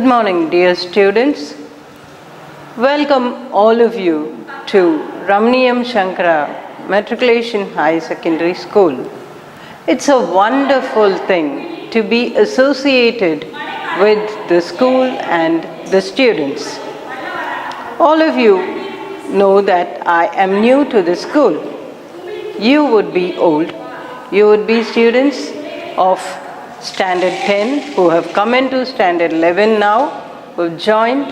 Good morning, dear students. Welcome all of you to Ramaniyam sankara Matriculation High Secondary School. It's a wonderful thing to be associated with the school and the students. All of you know that I am new to the school. You would be old. You would be students of Standard 10 who have come into Standard 11 now, who have joined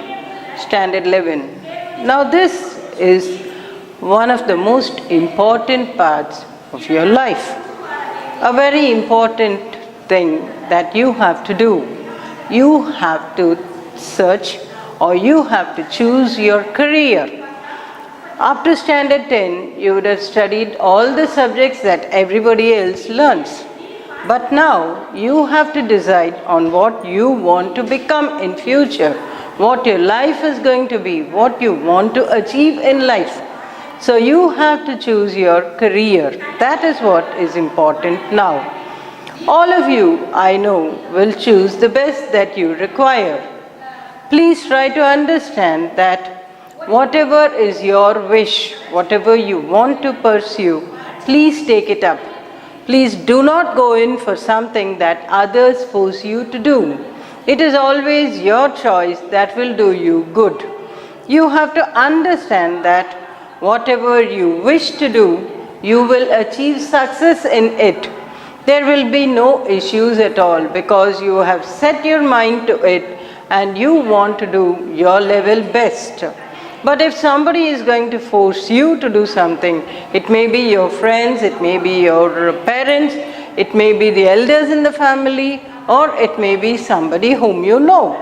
Standard 11. Now this is one of the most important parts of your life. A very important thing that you have to do. You have to search or you have to choose your career. After Standard 10, you would have studied all the subjects that everybody else learns. But now you have to decide on what you want to become in future, what your life is going to be, what you want to achieve in life. So you have to choose your career. That is what is important now. All of you, I know, will choose the best that you require. Please try to understand that whatever is your wish, whatever you want to pursue, please take it up. Please do not go in for something that others force you to do. It is always your choice that will do you good. You have to understand that whatever you wish to do, you will achieve success in it. There will be no issues at all because you have set your mind to it and you want to do your level best. But if somebody is going to force you to do something, it may be your friends, it may be your parents, it may be the elders in the family, or it may be somebody whom you know.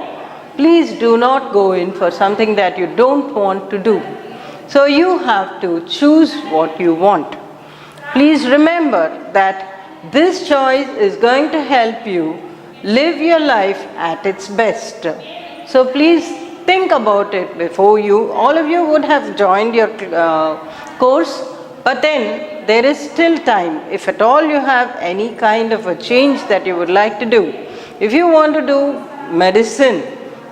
Please do not go in for something that you don't want to do. So you have to choose what you want. Please remember that this choice is going to help you live your life at its best. So please think about it before you. All of you would have joined your course, but then there is still time. If at all you have any kind of a change that you would like to do. If you want to do medicine,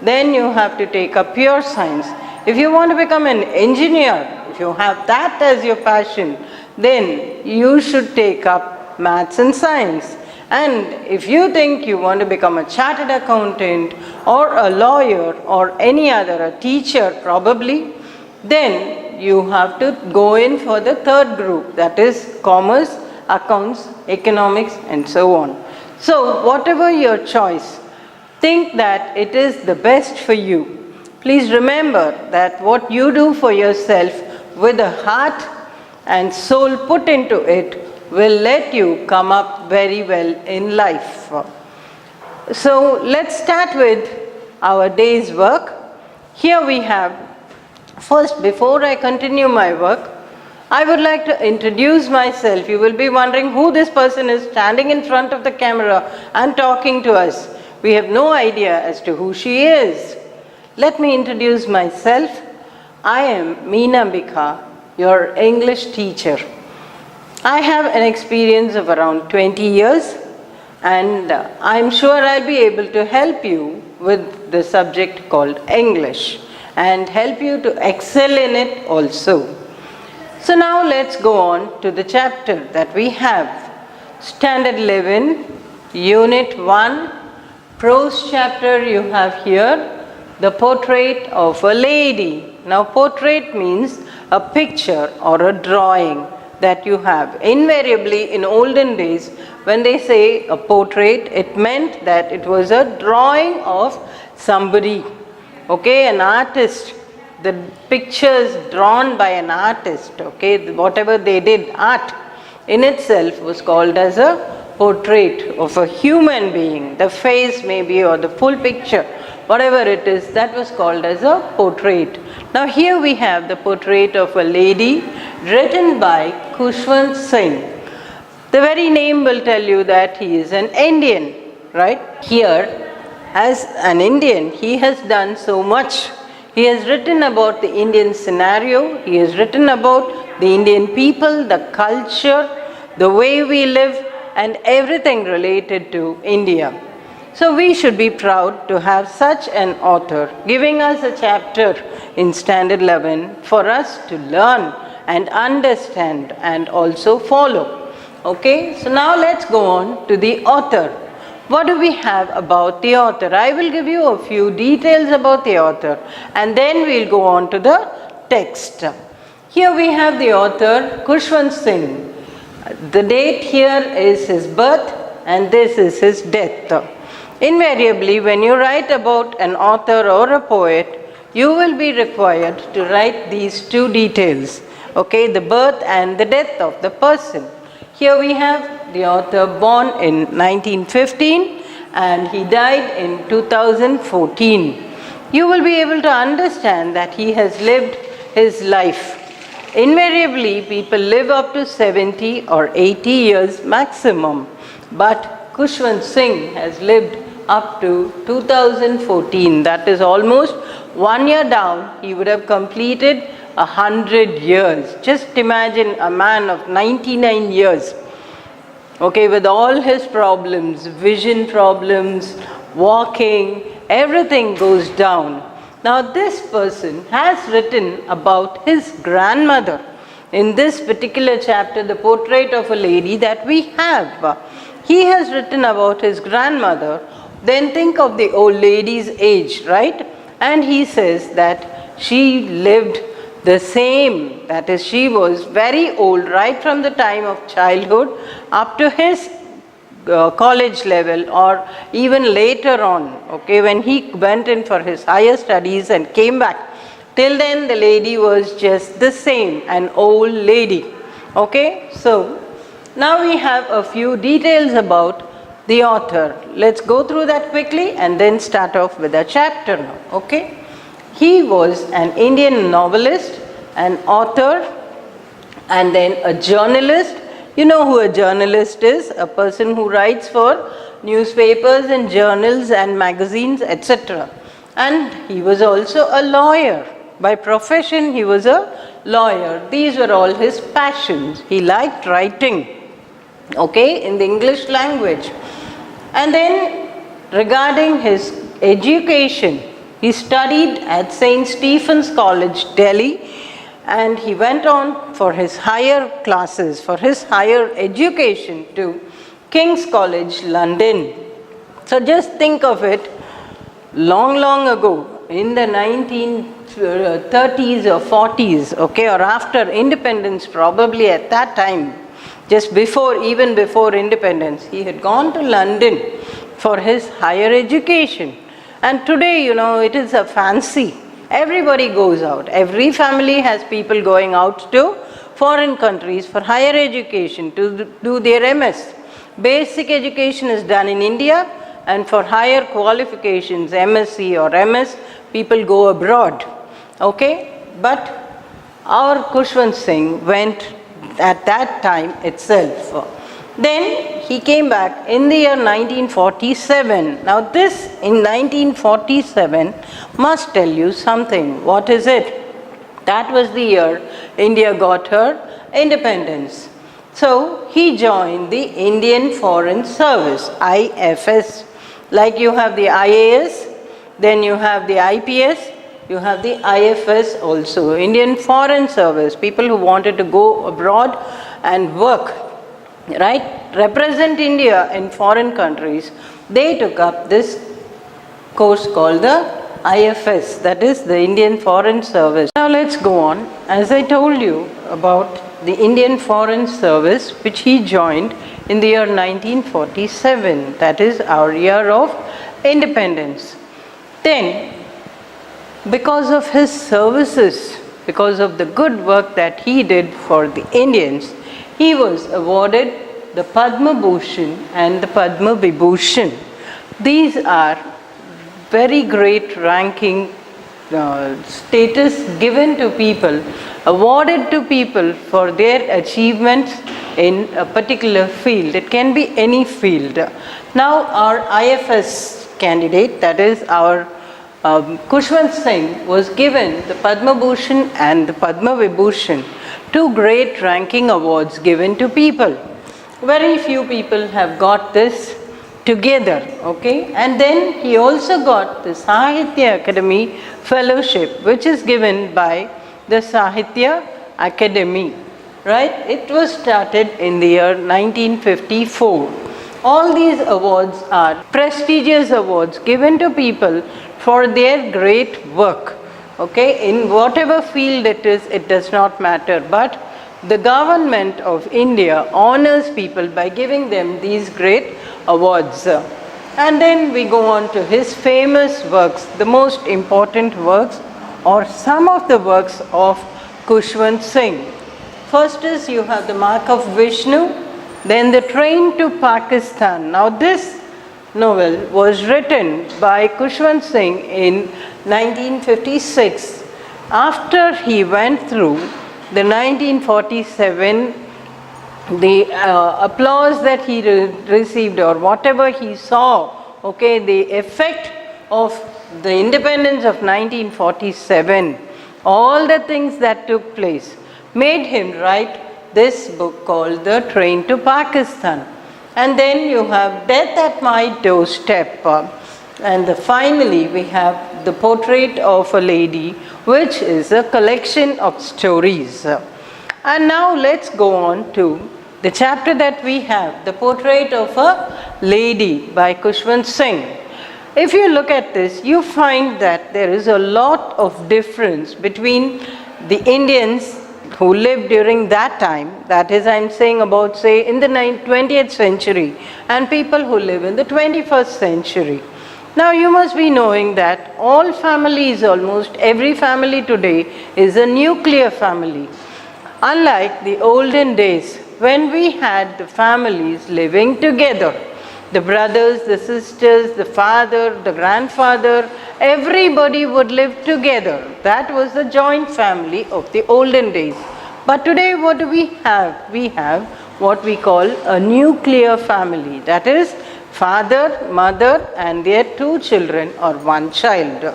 then you have to take up pure science. If you want to become an engineer, if you have that as your passion, then you should take up maths and science. And if you think you want to become a chartered accountant or a lawyer or any other, a teacher probably, then you have to go in for the third group, that is commerce, accounts, economics and so on. So whatever your choice, think that it is the best for you. Please remember that what you do for yourself with a heart and soul put into it will let you come up very well in life. So let's start with our day's work. Here we have, first before I continue my work, I would like to introduce myself. You will be wondering who this person is standing in front of the camera and talking to us. We have no idea as to who she is. Let me introduce myself. I am Meena Bika, your English teacher. I have an experience of around 20 years and I'm sure I'll be able to help you with the subject called English and help you to excel in it also. So now let's go on to the chapter that we have. Standard 11, Unit 1, prose chapter you have here, the portrait of a lady. Now portrait means a picture or a drawing that you have. Invariably in olden days when they say a portrait, it meant that it was a drawing of somebody, okay, an artist. The pictures drawn by an artist, okay, whatever they did, art in itself was called as a portrait of a human being. The face maybe or the full picture, whatever it is, that was called as a portrait. Now here we have the portrait of a lady written by Khushwant Singh. The very name will tell you that he is an Indian, right? Here, as an Indian, he has done so much. He has written about the Indian scenario, he has written about the Indian people, the culture, the way we live and everything related to India. So we should be proud to have such an author giving us a chapter in Standard 11 for us to learn and understand and also follow. Okay, so now let's go on to the author. What do we have about the author? I will give you a few details about the author and then we'll go on to the text. Here we have the author Khushwant Singh. The date here is his birth and this is his death. Invariably, when you write about an author or a poet, you will be required to write these two details, okay, the birth and the death of the person. Here we have the author born in 1915 and he died in 2014. You will be able to understand that he has lived his life. Invariably, people live up to 70 or 80 years maximum, but Khushwant Singh has lived up to 2014. That is almost 1 year down. He would have completed 100 years. Just imagine a man of 99 years, okay, with all his problems, vision problems, walking, everything goes down. Now this person has written about his grandmother. In this particular chapter, the portrait of a lady that we have, he has written about his grandmother. Then think of the old lady's age, right? And he says that she lived the same, that is, she was very old right from the time of childhood up to his college level or even later on, okay, when he went in for his higher studies and came back. Till then the lady was just the same, an old lady, okay. So now we have a few details about the author. Let's go through that quickly and then start off with a chapter now, okay. He was an Indian novelist, an author, and then a journalist. You know who a journalist is? A person who writes for newspapers and journals and magazines, etc. And he was also a lawyer. By profession, he was a lawyer. These were all his passions. He liked writing, okay, in the English language. And then regarding his education, he studied at St. Stephen's College, Delhi, and he went on for his higher classes, for his higher education to King's College, London. So just think of it, long ago, in the 1930s or 40s, okay, or after independence, probably at that time, just before, even before independence, he had gone to London for his higher education. And today, you know, it is a fancy. Everybody goes out. Every family has people going out to foreign countries for higher education to do their MS. Basic education is done in India, and for higher qualifications, MSc or MS, people go abroad. Okay? But our Khushwant Singh went at that time itself. Then he came back in the year 1947. Now this in 1947 must tell you something. What is it? That was the year India got her independence. So he joined the Indian Foreign Service, IFS. Like you have the IAS, then you have the IPS, you have the IFS also, Indian Foreign Service, people who wanted to go abroad and work, right, represent India in foreign countries. They took up this course called the IFS, that is the Indian Foreign Service. Now let's go on. As I told you about the Indian Foreign Service, which he joined in the year 1947, that is our year of independence. Then, because of his services, because of the good work that he did for the Indians, he was awarded the Padma Bhushan and the Padma Vibhushan. These are very great ranking status given to people, awarded to people for their achievements in a particular field. It can be any field. Now our IFS candidate, that is our Khushwant Singh, was given the Padma Bhushan and the Padma Vibhushan, two great ranking awards given to people. Very few people have got this together, okay? And then he also got the Sahitya Academy Fellowship, which is given by the Sahitya Academy, right? It was started in the year 1954. All these awards are prestigious awards given to people for their great work, okay? In whatever field it is, it does not matter, but the government of India honors people by giving them these great awards. And then we go on to his famous works, the most important works or some of the works of Khushwant Singh. First is you have the Mark of Vishnu, then the Train to Pakistan. Now this novel was written by Khushwant Singh in 1956 after he went through the 1947, the applause that he received or whatever he saw, okay, the effect of the independence of 1947, all the things that took place made him write this book called The Train to Pakistan. And then you have Death at My Doorstep. And finally we have The Portrait of a Lady, which is a collection of stories. And now let's go on to the chapter that we have, The Portrait of a Lady by Khushwant Singh. If you look at this, you find that there is a lot of difference between the Indians who lived during that time, that is, I'm saying about, say, in the 20th century, and people who live in the 21st century. Now you must be knowing that all families, almost every family today is a nuclear family. Unlike the olden days when we had the families living together, the brothers, the sisters, the father, the grandfather, everybody would live together. That was the joint family of the olden days. But today what do we have? We have what we call a nuclear family. That is father, mother and their two children or one child.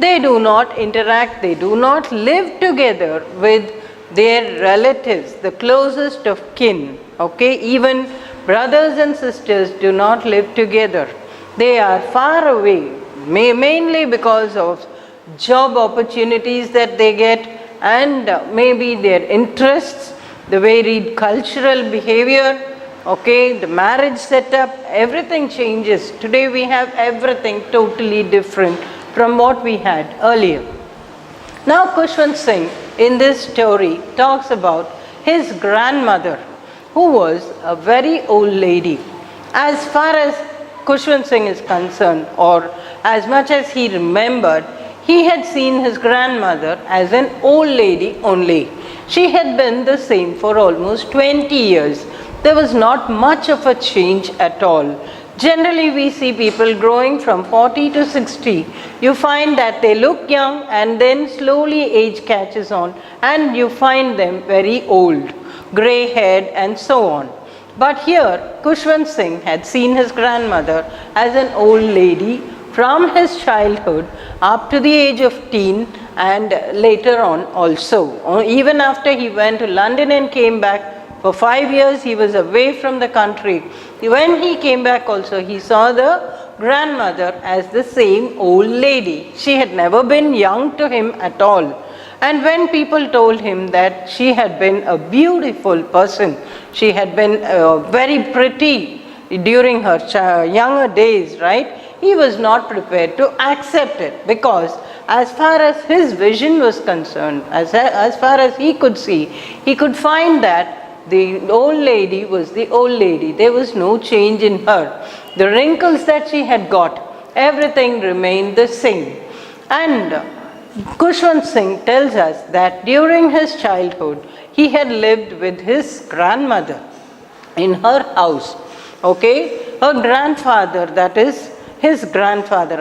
They do not interact, they do not live together with their relatives, the closest of kin, okay? Even brothers and sisters do not live together. They are far away, mainly because of job opportunities that they get and maybe their interests, the varied cultural behavior, okay, the marriage setup, everything changes. Today we have everything totally different from what we had earlier. Now Khushwant Singh in this story talks about his grandmother, who was a very old lady. As far as Khushwant Singh is concerned, or as much as he remembered, he had seen his grandmother as an old lady only. She had been the same for almost 20 years. There was not much of a change at all. Generally we see people growing from 40 to 60. You find that they look young and then slowly age catches on and you find them very old, grey haired and so on. But here Khushwant Singh had seen his grandmother as an old lady from his childhood up to the age of teen and later on also. Even after he went to London and came back, for 5 years he was away from the country. When he came back also, he saw the grandmother as the same old lady. She had never been young to him at all. And when people told him that she had been a beautiful person, she had been very pretty during her younger days, right? He was not prepared to accept it, because as far as his vision was concerned, as far as he could see, he could find that the old lady was the old lady. There was no change in her. The wrinkles that she had got, everything remained the same. And Khushwant Singh tells us that during his childhood, he had lived with his grandmother in her house. Okay, her grandfather, that is his grandfather,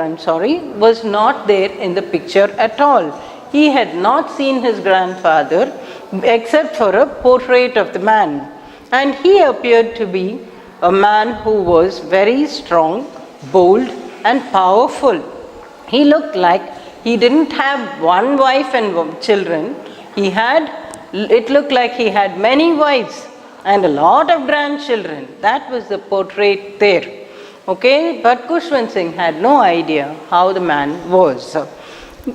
was not there in the picture at all. He had not seen his grandfather except for a portrait of the man. And he appeared to be a man who was very strong, bold and powerful. He looked like he didn't have one wife and children. It looked like he had many wives and a lot of grandchildren. That was the portrait there. Okay, but Kushwant Singh had no idea how the man was,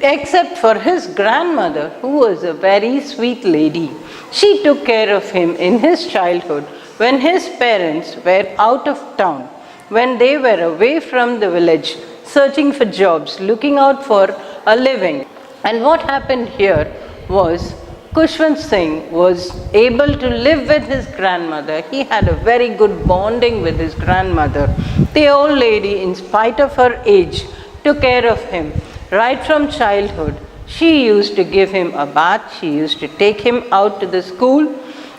except for his grandmother, who was a very sweet lady. She took care of him in his childhood when his parents were out of town, when they were away from the village, searching for jobs, looking out for a living. And what happened here was Kushwant Singh was able to live with his grandmother. He had a very good bonding with his grandmother. The old lady, in spite of her age, took care of him right from childhood. She used to give him a bath. She used to take him out to the school.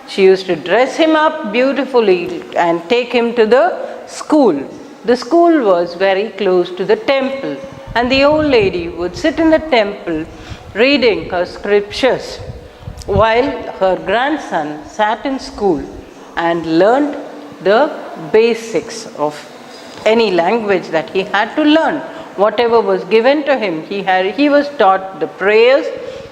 She used to dress him up beautifully and take him to the school. The school was very close to the temple, and the old lady would sit in the temple reading her scriptures while her grandson sat in school and learned the basics of any language that he had to learn. Whatever was given to him, he was taught the prayers,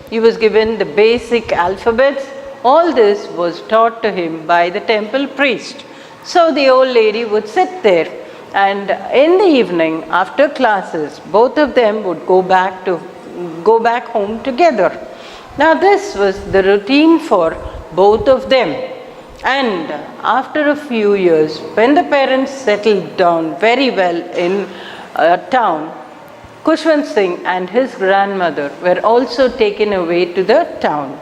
he was given the basic alphabets. All this was taught to him by the temple priest. So the old lady would sit there, and in the evening after classes, both of them would go back home together. Now this was the routine for both of them. And after a few years, when the parents settled down very well in a town, Kushwant Singh and his grandmother were also taken away to the town.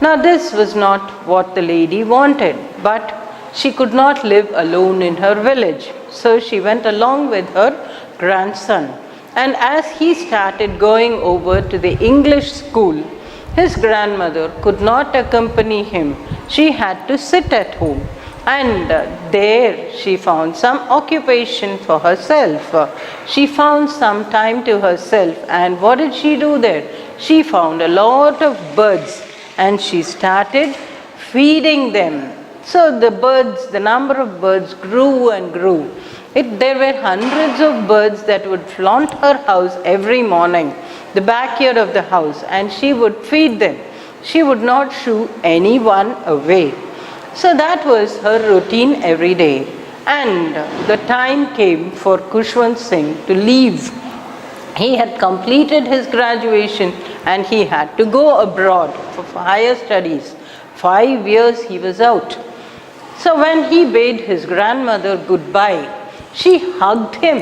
Now this was not what the lady wanted, but she could not live alone in her village. So she went along with her grandson. And as he started going over to the English school, his grandmother could not accompany him. She had to sit at home. And there she found some occupation for herself. She found some time to herself. And what did she do there? She found a lot of birds and she started feeding them. So the number of birds grew and grew. There were hundreds of birds that would flaunt her house every morning, the backyard of the house, and she would feed them. She would not shoo anyone away. So that was her routine every day. And the time came for Kushwant Singh to leave. He had completed his graduation and he had to go abroad for higher studies. 5 years he was out. So when he bade his grandmother goodbye, she hugged him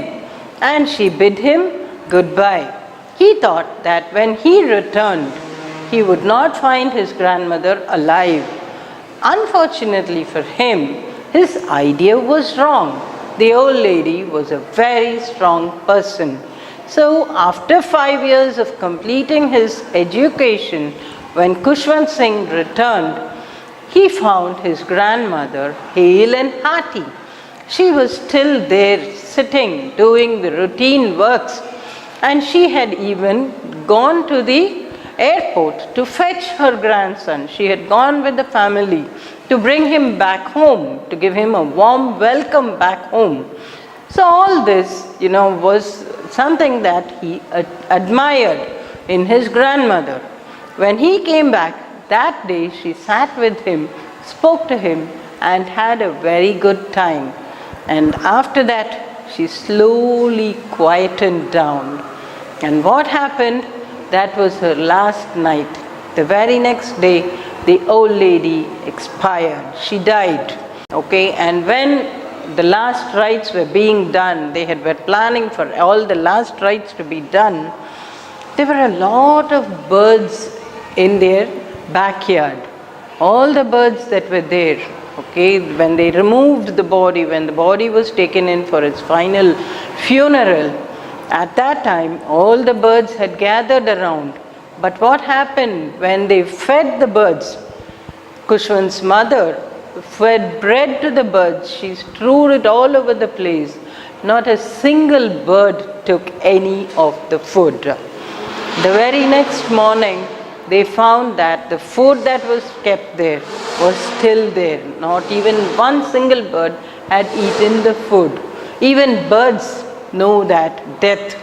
and she bid him goodbye. He thought that when he returned, he would not find his grandmother alive. Unfortunately for him, his idea was wrong. The old lady was a very strong person. So after 5 years of completing his education, when Kushwant Singh returned, he found his grandmother hale and hearty. She was still there sitting, doing the routine works, and she had even gone to the airport to fetch her grandson. She had gone with the family to bring him back home, to give him a warm welcome back home. So all this, was something that he admired in his grandmother. When he came back that day, she sat with him, spoke to him, and had a very good time. And after that, she slowly quietened down. And what happened? That was her last night. The very next day, the old lady expired. She died. Okay, and when the last rites were being done, were planning for all the last rites to be done, there were a lot of birds in their backyard. All the birds that were there, okay, when they removed the body, when the body was taken in for its final funeral, at that time all the birds had gathered around. But what happened when they fed the birds? Kushwant's mother fed bread to the birds. She strewed it all over the place. Not a single bird took any of the food. The very next morning, they found that the food that was kept there was still there. Not even one single bird had eaten the food. Even birds know that death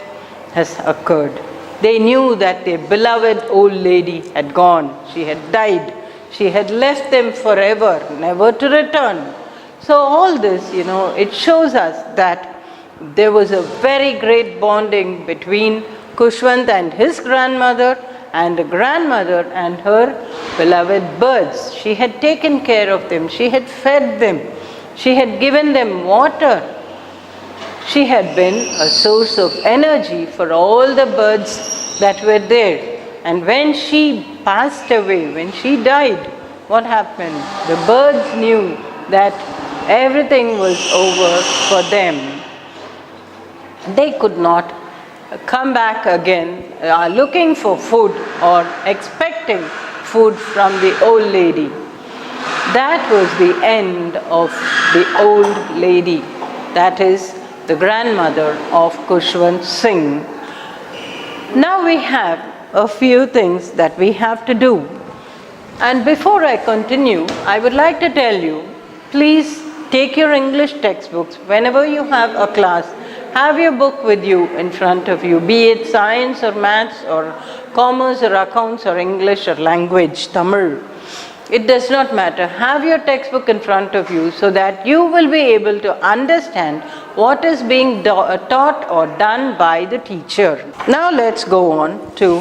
has occurred. They knew that their beloved old lady had gone. She had died. She had left them forever, never to return. So all this, it shows us that there was a very great bonding between Kushwant and his grandmother, and the grandmother and her beloved birds. She had taken care of them, she had fed them, she had given them water. She had been a source of energy for all the birds that were there. And when she passed away, when she died, what happened? The birds knew that everything was over for them. They could not come back again looking for food or expecting food from the old lady. That was the end of the old lady, that is the grandmother of Kushwant Singh. Now we have a few things that we have to do. And before I continue, I would like to tell you, please take your English textbooks whenever you have a class. Have your book with you in front of you, be it science or maths or commerce or accounts or English or language, Tamil. It does not matter. Have your textbook in front of you so that you will be able to understand what is being taught or done by the teacher. Now let's go on to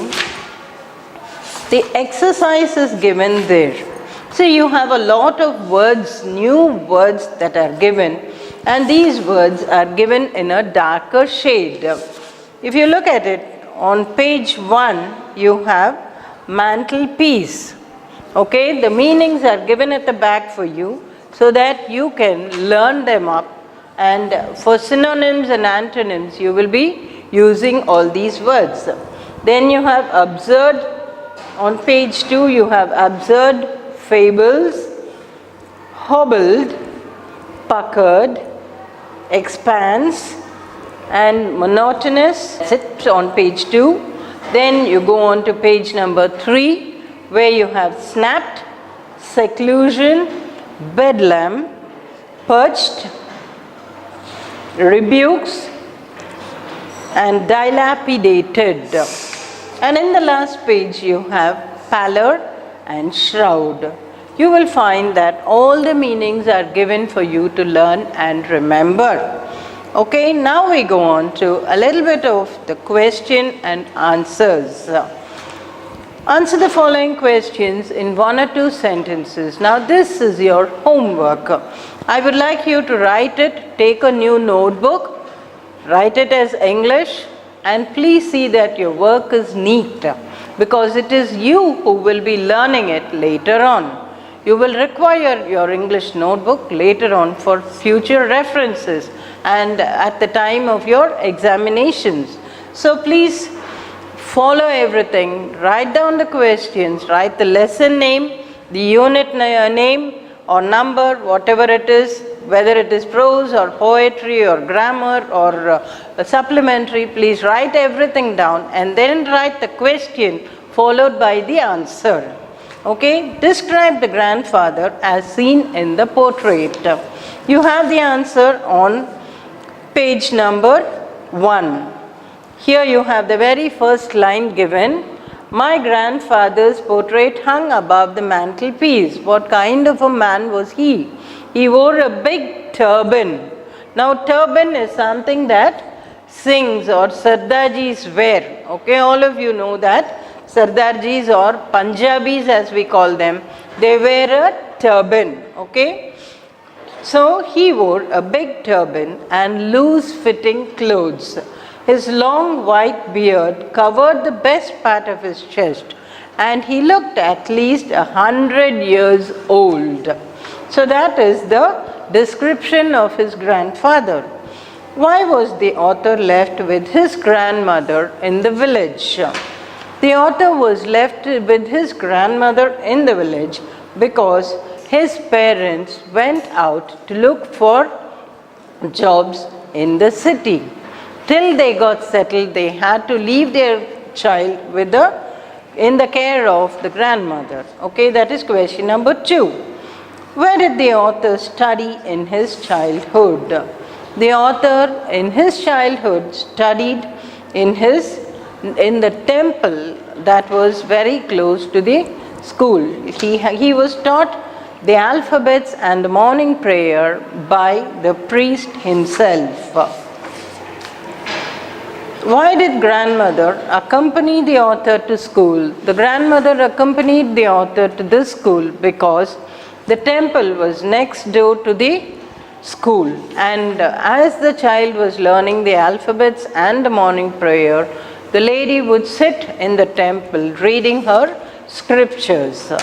the exercises given there. So you have a lot of words, new words that are given, and these words are given in a darker shade. If you look at it, on page 1 you have mantelpiece. Okay, the meanings are given at the back for you so that you can learn them up, and for synonyms and antonyms you will be using all these words. Then you have absurd. On page 2 you have absurd, fables, hobbled, puckered, expanse, and monotonous. That's on page 2. Then you go on to page number 3, where you have snapped, seclusion, bedlam, perched, rebukes, and dilapidated. And in the last page you have pallor and shroud. You will find that all the meanings are given for you to learn and remember. Okay, now we go on to a little bit of the question and answers. Answer the following questions in 1 or 2 sentences. Now this is your homework. I would like you to write it, take a new notebook, write it as English, and please see that your work is neat, because it is you who will be learning it later on. You will require your English notebook later on for future references and at the time of your examinations. So please follow everything, write down the questions, write the lesson name, the unit name or number, whatever it is, whether it is prose or poetry or grammar or supplementary, please write everything down and then write the question followed by the answer. Okay, describe the grandfather as seen in the portrait. You have the answer on page number 1. Here you have the very first line given. My grandfather's portrait hung above the mantelpiece. What kind of a man was he? He wore a big turban. Now turban is something that Singhs or Sardajis wear. Okay, all of you know that. Sardarjis or Punjabis as we call them, they wear a turban. Okay. So he wore a big turban and loose fitting clothes. His long white beard covered the best part of his chest, and he looked at least 100 years old. So that is the description of his grandfather. Why was the author left with his grandmother in the village? The author was left with his grandmother in the village because his parents went out to look for jobs in the city. Till they got settled, they had to leave their child in the care of the grandmother. Okay, that is question number 2. Where did the author study in his childhood? The author in his childhood studied in the temple that was very close to the school. He was taught the alphabets and the morning prayer by the priest himself. Why did grandmother accompany the author to school? The grandmother accompanied the author to this school because the temple was next door to the school, and as the child was learning the alphabets and the morning prayer, the lady would sit in the temple reading her scriptures.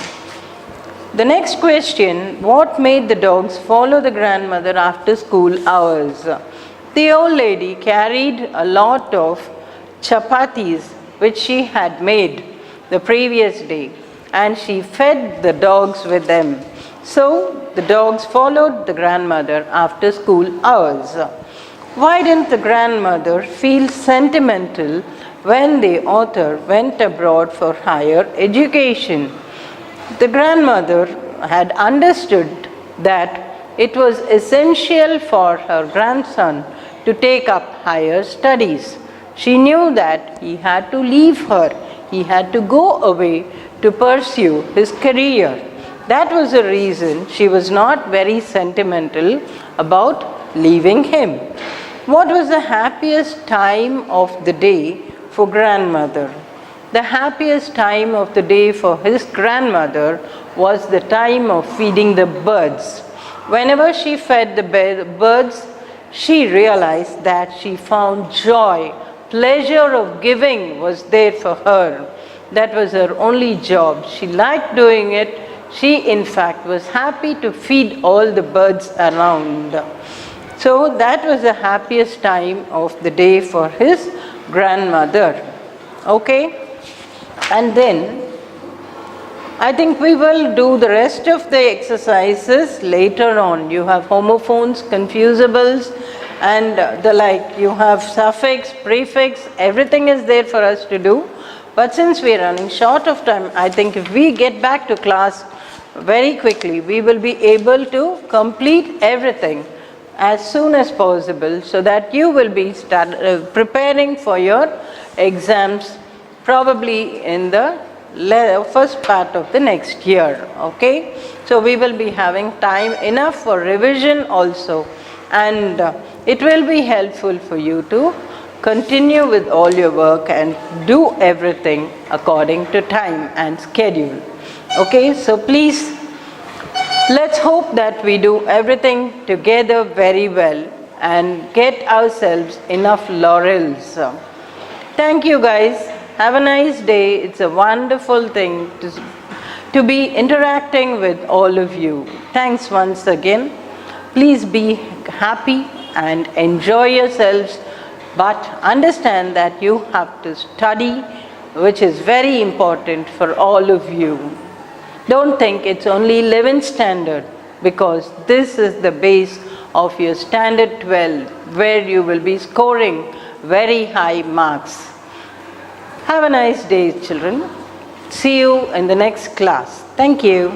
The next question, what made the dogs follow the grandmother after school hours? The old lady carried a lot of chapatis which she had made the previous day, and she fed the dogs with them. So the dogs followed the grandmother after school hours. Why didn't the grandmother feel sentimental when the author went abroad for higher education? The grandmother had understood that it was essential for her grandson to take up higher studies. She knew that he had to leave her, he had to go away to pursue his career. That was the reason she was not very sentimental about leaving him. What was the happiest time of the day for grandmother? The happiest time of the day for his grandmother was the time of feeding the birds. Whenever she fed the birds, she realized that she found joy, pleasure of giving was there for her. That was her only job. She liked doing it. She, in fact, was happy to feed all the birds around. So that was the happiest time of the day for his grandmother. Okay? And then, I think we will do the rest of the exercises later on. You have homophones, confusables, and the like. You have suffix, prefix, everything is there for us to do. But since we are running short of time, I think if we get back to class very quickly, we will be able to complete everything as soon as possible so that you will be preparing for your exams probably in the first part of the next year. Okay, so we will be having time enough for revision also, and it will be helpful for you to continue with all your work and do everything according to time and schedule. Okay, so please, let's hope that we do everything together very well and get ourselves enough laurels. Thank you guys. Have a nice day. It's a wonderful thing to be interacting with all of you. Thanks once again. Please be happy and enjoy yourselves, but understand that you have to study, which is very important for all of you. Don't think it's only 11th standard, because this is the base of your standard 12, where you will be scoring very high marks. Have a nice day, children. See you in the next class. Thank you.